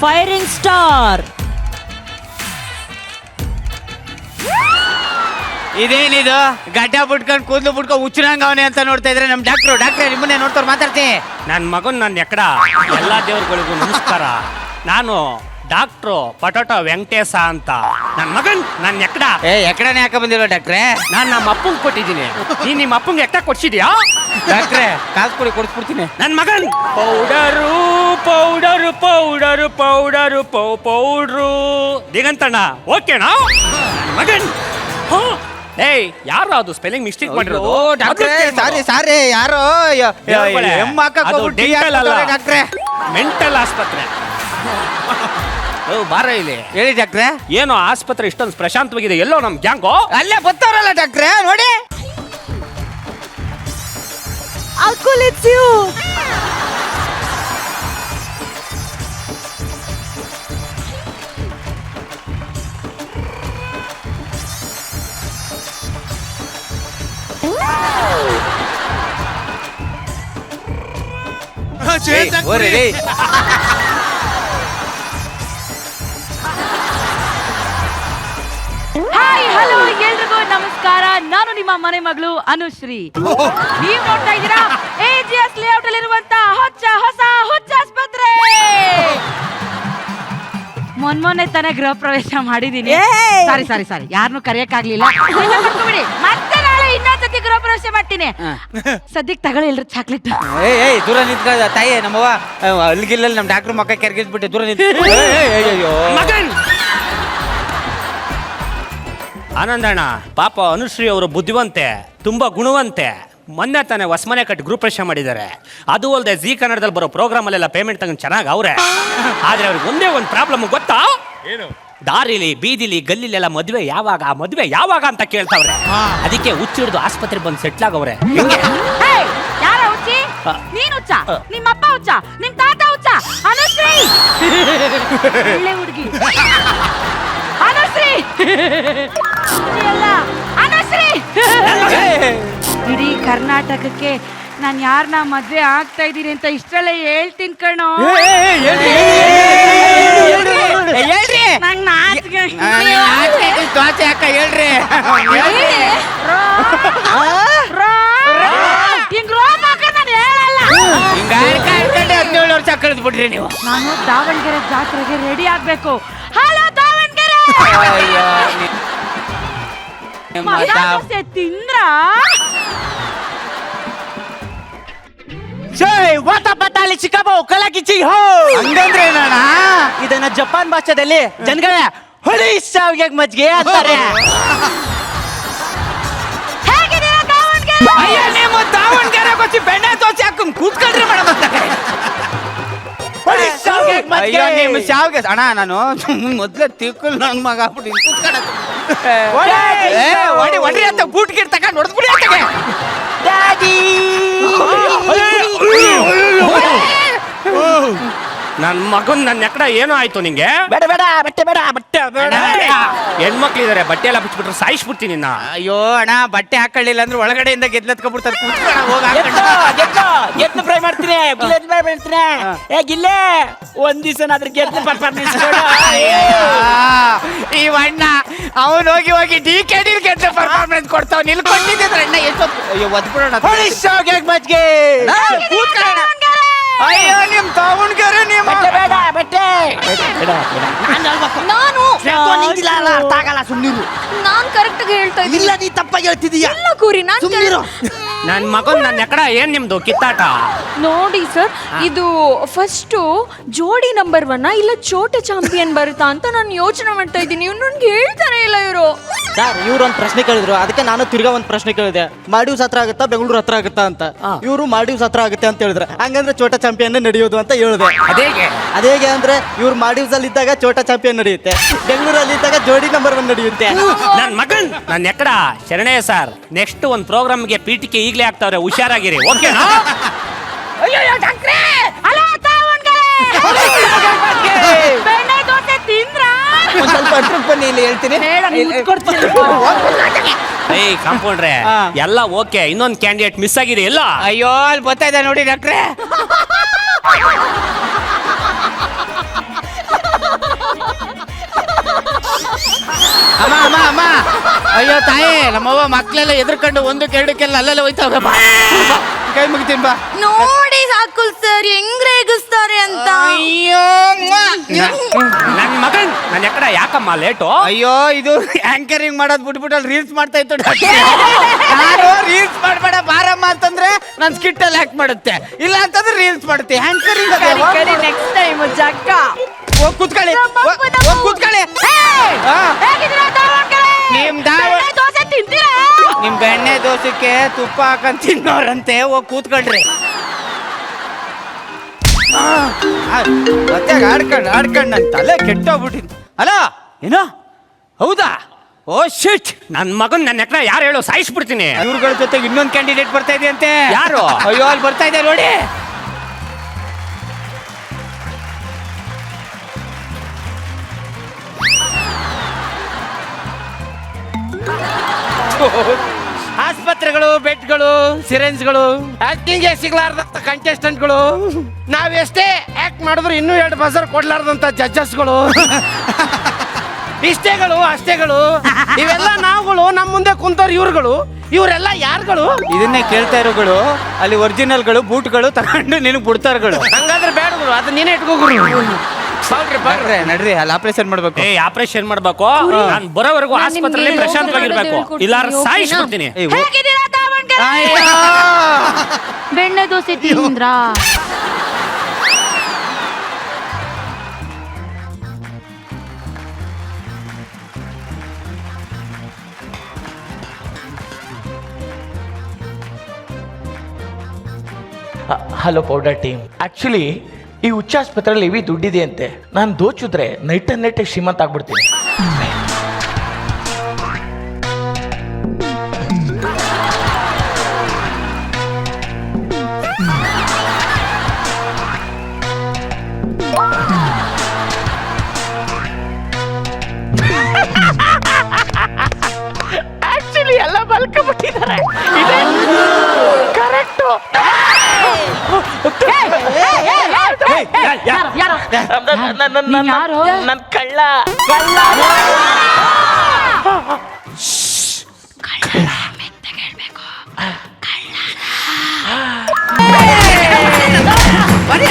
Firing star. ಇದೇನಿದು ಗಡ್ಡ ಬಿಟ್ಕೊಂಡು ಕೂದಲು ಬಿಟ್ಕೊಂಡು ಹುಚ್ಚರಂಗವನೆ ಅಂತ ನೋಡ್ತಾ ಇದ್ರೆ ನಮ್ ಡಾಕ್ಟ್ರೆ ನಿಮ್ಮನ್ನೇ ನೋಡ್ತಾರ ಮಾತಾಡ್ತೀನಿ. ನನ್ನ ಮಗನ್ ನನ್ನ ಎಕ್ಕಡ ಎಲ್ಲಾ ದೇವ್ರಗಳಿಗೂ ನಮಸ್ಕಾರ. ನಾನು ಡಾಕ್ಟ್ರು ಪಟೋಟೋ ವೆಂಕಟೇಶ ಅಂತ. ನನ್ನ ಮಗನ್ ನನ್ನ ಎಕ್ಕಡ ಎಕಡನೆ ಯಾಕೆ ಬಂದಿರೋ ಡಾಕ್ಟ್ರೆ? ನಾನು ನಮ್ಮ ಅಪ್ಪಂಗೆ ಕೊಟ್ಟಿದ್ದೀನಿ. ನೀನ್ ನಿಮ್ಮ ಅಪ್ಪಂಗೆ ಎಕ್ಕ ಕೊಡ್ಸಿದ್ಯಾ? ಡಾಕ್ಟ್ರೆ ಕಾಸು ಕೊಡಿ ಕೊಡಿಸ್ಬಿಡ್ತೀನಿ. ನನ್ನ ಮಗನ್ powder powder powder powder powder ದಿಗಂತಣ್ಣ ಓಕೆನಾ? ನನ್ನ ಮಗನ್ ಏಯ್ ಯಾರು ಅದು ಸ್ಪೆಲ್ಲಿಂಗ್ ಮಿಸ್ಟೇಕ್ ಮಾಡಿರೋದು? ಸಾರಿ ಯಾರೋ ಡಾಕ್ಟ್ರೆ ಮೆಂಟಲ್ ಆಸ್ಪತ್ರೆ. ಬಾರ ಇಲ್ಲಿ ಹೇಳಿ ಡಾಕ್ಟ್ರೆ. ಏನೋ ಆಸ್ಪತ್ರೆ ಇಷ್ಟೊಂದು ಪ್ರಶಾಂತವಾಗಿದೆ, ಎಲ್ಲೋ ನಮ್ ಗ್ಯಾಂಗೋ ಅಲ್ಲೇ ಬರ್ತಾರಲ್ಲ ಡಾಕ್ಟ್ರೆ ನೋಡಿ. Uncle, it's you. Hi hello ಎಲ್ರಿಗೂ ನಮಸ್ಕಾರ. ನಾನು ನಿಮ್ಮ ಮನೆ ಮಗಳು ಅನುಶ್ರೀ. ನೀವು ನೋಡ್ತಾ ಇದ್ದೀರಾ AGS ಲೇಔಟ್ ಅಲ್ಲಿರುವಂತ ಹೊಸ ಆಸ್ಪತ್ರೆ. ಮೊನ್ನೆ ತಾನೇ ಗೃಹ ಪ್ರವೇಶ ಮಾಡಿದೀನಿ. ಸಾರಿ ಯಾರನ್ನು ಕರೆಯಕ್ಕಾಗ್ಲಿಲ್ಲ. ಮತ್ತೆ ನಾಳೆ ಇನ್ನೊಂದ್ಸತಿ ಗೃಹ ಪ್ರವೇಶ ಮಾಡ್ತೀನಿ. ಸದ್ಯಕ್ಕೆ ತಗೊಳ್ಳಿ ಎಲ್ರು ಚಾಕ್ಲೇಟ್. ದೂರ ನಿಂತ್ಕ ತಾಯಿ ನಮ್ಮವ್ವ ಅಲ್ಗಿಲ್ಲಲ್ಲಿ ನಮ್ ಡಾಕ್ಟರ್ ಮಕ್ಕ ಕೆರ್ಗಿಸ್ಬಿಟ್ಟೆ ದೂರ ನಿಂತ. ಮಗನ್ ಆನಂದಣ್ಣ ಪಾಪ ಅನುಶ್ರೀ ಅವರು ಬುದ್ಧಿವಂತೆ, ತುಂಬಾ ಗುಣವಂತೆ. ಮೊನ್ನೆ ತಾನೇ ಹೊಸಮನೆ ಕಟ್ಟಿ ಗ್ರೂಪ್ ಪ್ರವೇಶ ಮಾಡಿದ್ದಾರೆ. ಅದು ಅಲ್ಲದೆ ಜಿ ಕನ್ನಡದಲ್ಲಿ ಬರೋ ಪ್ರೋಗ್ರಾಮ್ ಅಲ್ಲೆಲ್ಲ ಪೇಮೆಂಟ್ ತಗೊಂಡು ಚೆನ್ನಾಗಿ ಅವ್ರೆ. ಆದ್ರೆ ಅವ್ರಿಗೆ ಒಂದೇ ಒಂದು ಪ್ರಾಬ್ಲಮ್ ಗೊತ್ತಾ? ಏನು? ದಾರಿಲಿ ಬೀದಿಲಿ ಗಲ್ಲಿಲೆಲ್ಲ ಮದ್ವೆ ಯಾವಾಗ ಅಂತ ಕೇಳ್ತಾವ್ರೆ. ಅದಕ್ಕೆ ಹುಚ್ಚಿಡ್ದು ಆಸ್ಪತ್ರೆ ಬಂದು ಸೆಟ್ಲ್ ಆಗವ್ರೆ. ಯಾರ ಹುಚ್ಚಿ? ನೀನ್ ಹುಚ್ಚ? ನಿಮ್ಮಪ್ಪ ಹುಚ್ಚ? ನಿಮ್ ತಾತ ಹುಚ್ಚ? ಅನುಶ್ರೀ ಒಳ್ಳೆ ಹುಡುಗಿ ಅನುಶ್ರೀ ಅಲ್ಲ ಅನುಶ್ರೀ. ಇಡೀ ಕರ್ನಾಟಕಕ್ಕೆ ನಾನು ಯಾರನ್ನ ಮದ್ವೆ ಆಗ್ತಾ ಇದ್ದೀನಿ ಅಂತ ಇಷ್ಟೆಲ್ಲ ಹೇಳ್ತೀನಿ ಕಣೋ. ಹೇಳ್ರಿ ಹಿಂಗ್ 17 ವರ್ಷ ಕಳೆದು ಬಿಟ್ರಿ ನೀವು. ನಾನು ದಾವಣಗೆರೆ ಜಾತ್ರೆಗೆ ರೆಡಿ ಆಗ್ಬೇಕು. ಹಲೋ ದಾವಣಗೆರೆ ತಿಂದ್ರ ಹಂಗಂದ್ರೆ ಏನಣ್ಣ? ಇದನ್ನ ಜಪಾನ್ ಭಾಷೆದಲ್ಲಿ ಜನಗಳೇ ಹೊಳಿ ಶಾವಿಗೆ ಮಜ್ಜಿಗೆ ಅಂತಾರೆ. ನೀವು ದಾವಣಗೆರೆ ಕೊಚ್ಚಿ ಬೆಣ್ಣೆ ತೋಚಿ ಹಾಕೊಂಡ್ ಕೂತ್ಕೊಂಡ್ರಿ ಮೇಡಮ್ ಅಂತ. ಅಯ್ಯೋ ನಿಮ್ಮ ಶಾವಿಗೆ ಅಣ್ಣ ನಾನು ಮೊದ್ಲೇ ತಿಕ್ಕಲ್ ನನ್ ಮಗ ಆಗ್ಬಿಟ್ಟು ಕೂತ್ಕೊಂಡ್ರಿ ಅಂತ ಬೂಟ್ ಗಿಟ್ ತಗೊಂಡು ಹೊಡೆದ್ಬಿಡಿ ಆತಗೆ. ನನ್ನ ಮಗನ್ ನನ್ನ ಎಕ್ಕಡ ಏನೋ ಆಯ್ತು ನಿಂಗೆ? ಬೇಡ ಬಟ್ಟೆ ಹೆಣ್ಮಕ್ಳಿದಾರೆ, ಬಟ್ಟೆ ಎಲ್ಲ ಬಿಚ್ಬಿಟ್ರೆ ಸಾಯಿಸ್ಬಿಡ್ತೀನಿ ನಿನ್ನ. ಅಯ್ಯೋ ಅಣ್ಣ ಬಟ್ಟೆ ಹಾಕೊಳ್ಳಿಲ್ಲ ಅಂದ್ರೆ ಒಳಗಡೆಯಿಂದ ಗೆದ್ಲತ್ಕೊಬಿಡ್ತಾರೆ. ಗೆದ್ಲು ಫ್ರೈ ಮಾಡ್ತೀನಿ, ಗಿಲ್ಲೆ ಒಂದ್ ದಿವಸನಾದ್ರೂ ಗೆದ್ಲು ಪರ್ಫಾರ್ಮೆನ್ಸ್ ಈ ಅಣ್ಣ ಅವನು ಹೋಗಿ DKD ಗೆದ್ಲು ಪರ್ಫಾರ್ಮೆನ್ಸ್ ಕೊಡ್ತಾವ. ನಿಲ್ಕೊಂಡಿದ್ರೆ ಅಣ್ಣ ಎಷ್ಟೊತ್ತು ಅಯ್ಯೋ ಒದ್ಬಿಡೋಣ. ಮಜ್ಜಿಗೆ ಅಯ್ಯೋ ನಿಮ್ ದಾವಣಗೆರೆ ನೀವು ಬಟ್ಟೆ ನಾನು ಅರ್ಥ ಆಗಲ್ಲ, ಸುಮ್ಮನಿರು. ನಾನ್ ಕರೆಕ್ಟ್ ಆಗಿ ಹೇಳ್ತಾ ಇದ್ದೀನಿ. ಇಲ್ಲ ನೀ ತಪ್ಪಾಗಿ ಹೇಳ್ತಿದೀಯ. ಇಲ್ಲ ಕೂರಿ ನಾನು ಸುಮ್ಮನಿರು. ನನ್ನ ಮಗನ್ ನನ್ನ ಎಕ್ಕಡ ಏನ್ ನಿಮ್ದು ಕಿತ್ತಾಟ? ನೋಡಿ ಸರ್, ಇದು ಫಸ್ಟ್ ಜೋಡಿ ನಂಬರ್ 1 ಇಲ್ಲ ಚೋಟ ಚಾಂಪಿಯನ್ ಬರುತ್ತಾ ಅಂತ ನಾನು ಯೋಚನೆ ಮಾಡ್ತಾ ಇದ್ದೀನಿ. ಇವ್ರು ನನ್ಗೆ ಹೇಳ್ತಾನೆ ಇಲ್ಲ ಇವರು. ಸರ್ ಇವ್ರು ಒಂದು ಪ್ರಶ್ನೆ ಕೇಳಿದ್ರು, ಅದಕ್ಕೆ ನಾನು ತಿರ್ಗಾ ಒಂದು ಪ್ರಶ್ನೆ ಕೇಳಿದೆ. ಮಾಲ್ಡೀವ್ಸ್ ಹತ್ರ ಆಗುತ್ತಾ ಬೆಂಗಳೂರು ಹತ್ರ ಆಗುತ್ತಾ ಅಂತ. ಇವರು ಮಾಲ್ಡೀವ್ಸ್ ಹತ್ರ ಆಗುತ್ತೆ ಅಂತ ಹೇಳಿದ್ರೆ, ಹಂಗಂದ್ರೆ ಚೋಟ ಚಾಂಪಿಯನ್ ನಡೆಯೋದು ಅಂತ ಹೇಳಿದೆ. ಅದೇಗೆ ಅಂದ್ರೆ ಇವ್ರು ಮಾಲ್ಡೀವ್ಸ್ ಅಲ್ಲಿ ಇದ್ದಾಗ ಚೋಟ ಚಾಂಪಿಯನ್ ನಡೆಯುತ್ತೆ, ಬೆಂಗಳೂರಲ್ಲಿ ಇದ್ದಾಗ ಜೋಡಿ ನಂಬರ್ 1 ನಡೆಯುತ್ತೆ. ನನ್ನ ಮಗನ್ ನನ್ನ ಎಕ್ಕಡ ಶರಣಯ್ಯ ಸರ್ ನೆಕ್ಸ್ಟ್ ಒಂದು ಪ್ರೋಗ್ರಾಮ್ಗೆ ಪೀಠಿಕೆ ಈಗಲೇ ಆಗ್ತಾವ್ರೆ, ಹುಷಾರಾಗಿರಿ. ಓಕೆನಾ? ಬೆಣ್ಣೆ ದೋಸೆ ತಿಂದ್ರ ಒಂದ್ ಸ್ವಲ್ಪ ಹತ್ರಕ್ಕೆ ಬನ್ನಿ, ಇಲ್ಲಿ ಹೇಳ್ತೀನಿ. ಏಯ್ ಕಾಂಪೌಂಡ್ರೆ ಎಲ್ಲ ಓಕೆ, ಇನ್ನೊಂದು ಕ್ಯಾಂಡಿಡೇಟ್ ಮಿಸ್ ಆಗಿದೆ ಎಲ್ಲ. ಅಯ್ಯೋ ಅಲ್ಲಿ ಬರ್ತಾ ಇದೆ ನೋಡಿ ಡಾಕ್ಟ್ರೆ. ಅಯ್ಯೋ ತಾಯಿ ನಮ್ಮವ್ವ ಮಕ್ಳೆಲ್ಲ ಎದ್ರಕೊಂಡು ಒಂದಕ್ಕೆ ಎರಡಕ್ಕೆಲ್ಲ ಅಲ್ಲೆಲ್ಲ ಹೋಯ್ತಾವ್ರೆ ಬಾ ಕೈ ಮುಗಿತೀನಿ ಬಾ ನೋಡಿ ಸಾಕು ಸರ್ ಹೆಂಗ್ ರೇಗಿಸ್ತಾರೆ ಅಂತ. ಅಯ್ಯೋ ನನ್ನ ಮಗನ್ ನನ್ನ ಎಕಡೆ ಯಾಕಮ್ಮ ಲೇಟು? ಅಯ್ಯೋ ಇದು ಆಂಕರಿಂಗ್ ಮಾಡೋದ್ ಬಿಟ್ಬಿಟ್ಟು ಅಲ್ಲಿ ರೀಲ್ಸ್ ಮಾಡ್ತಾ ಇತ್ತು ನಾನು ರೀಲ್ಸ್ ಮಾಡ್ಬೇಡ ಬಾರಮ್ಮ ಅಂತಂದ್ರೆ ನನ್ ಸ್ಕಿಟ್ ಅಲ್ಲಿ ಆಕ್ಟ್ ಮಾಡುತ್ತೆ, ಇಲ್ಲ ಅಂತಂದ್ರೆ ರೀಲ್ಸ್ ಮಾಡುತ್ತೆ. ಆಂಕರಿಂಗ್ ನೆಕ್ಸ್ಟ್ ಟೈಮ್ ಜಗ್ಗ ಹೋಗ್ ಕೂತ್ಕೊಳ್ಳಿ, ಹೋಗ್ ಕೂತ್ಕೊಳ್ಳಿ. ನಿಮ್ ಬೆಣ್ಣೆ ದೋಸೆಗೆ ತುಪ್ಪ ಹಾಕೊಂಡ್ ತಿನ್ನೋರಂತೆ, ಹೋಗ್ ಕೂತ್ಕೊಳ್ರಿ. ಮತ್ತೆ ಆಡ್ಕೊಂಡ್ ನನ್ ತಲೆ ಕೆಟ್ಟೋಗ್ಬಿಟ್ಟಿದ್. ಅಲ್ಲ ಏನೋ ಹೌದಾ? ಓ ಶಿಟ್, ನನ್ನ ಮಗನ್ ನನ್ನ ಎಕಡೆ ಯಾರು ಹೇಳು, ಸಾಯಿಸ್ಬಿಡ್ತೀನಿ. ಇವ್ರಗಳ ಜೊತೆಗೆ ಇನ್ನೊಂದ್ ಕ್ಯಾಂಡಿಡೇಟ್ ಬರ್ತಾ ಇದೆ ಅಂತೆ. ಯಾರು? ಅಯ್ಯೋ ಅಲ್ಲಿ ಬರ್ತಾ ಇದೆ ನೋಡಿ. ಆಸ್ಪತ್ರೆಗಳು, ಬೆಡ್ಗಳು, ಸಿರೆಂಜ್ಗಳು, ಆಕ್ಟಿಂಗ್ ಸಿಗ್ಲಾರ್ದಂತ ಕಂಟೆಸ್ಟೆಂಟ್ಗಳು, ನಾವೆಷ್ಟೇ ಆಕ್ಟ್ ಮಾಡಿದ್ರು ಇನ್ನೂ 2 ಬಜರ್ ಕೊಡ್ಲಾರ್ದಂತ ಜಡ್ಜಸ್ಗಳು, ಇಷ್ಟೇಗಳು ಅಷ್ಟೇಗಳು, ಇವೆಲ್ಲ ನಾವುಗಳು. ನಮ್ಮ ಮುಂದೆ ಕುಂತವ್ರು ಇವ್ರುಗಳು, ಇವರೆಲ್ಲ ಯಾರುಗಳು? ಇದನ್ನೇ ಕೇಳ್ತಾ ಇರೋಗಳು. ಅಲ್ಲಿ ಒರಿಜಿನಲ್ಗಳು ಬೂಟ್ಗಳು ತಗೊಂಡು ನಿನಗೆ ಬಿಡ್ತಾರ್ಗಳು. ಹಂಗಾದ್ರೆ ಬೇಡಗಳು, ಅದು ನೀನೇ ಇಟ್ಕೋಗುರು. ನಡ್ರಿ ಅಲ್ಲಿ ಆಪರೇಷನ್ ಮಾಡ್ಬೇಕು. ಆಪರೇಷನ್ ಮಾಡ್ಬೇಕು. ನಾನು ಬರೋವರೆಗೂ ಆಸ್ಪತ್ರೆಯಲ್ಲಿ ಪ್ರಶಾಂತವಾಗಿರ್ಬೇಕು, ಇಲ್ಲ ಸಾಯಿಸ್ಬಿಡ್ತೀನಿ. ಬೆಣ್ಣೆ ದೋಸೆ ತಿಂದ್ರಾ? ಹಲೋ ಪೌಡರ್ ಟೀಮ್, ಆಕ್ಚುಲಿ ಈ ಹುಚ್ಚಾಸ್ಪತ್ರೆಯಲ್ಲಿ ಹೆವಿ ದುಡ್ಡಿದೆ ಅಂತೆ. ನಾನು ದೋಚಿದ್ರೆ ನೈಟ್ ಶ್ರೀಮಂತ ಆಗ್ಬಿಡ್ತೀನಿ. ಆಕ್ಚುಲಿ ಎಲ್ಲ ಬಲ್ಕೊಂಡ್ಬಿಟ್ಟಿದ್ದಾರೆ. ಇದೆ ಕರೆಕ್ಟು. ನನ್ ಕಳ್ಳ ಬರೀ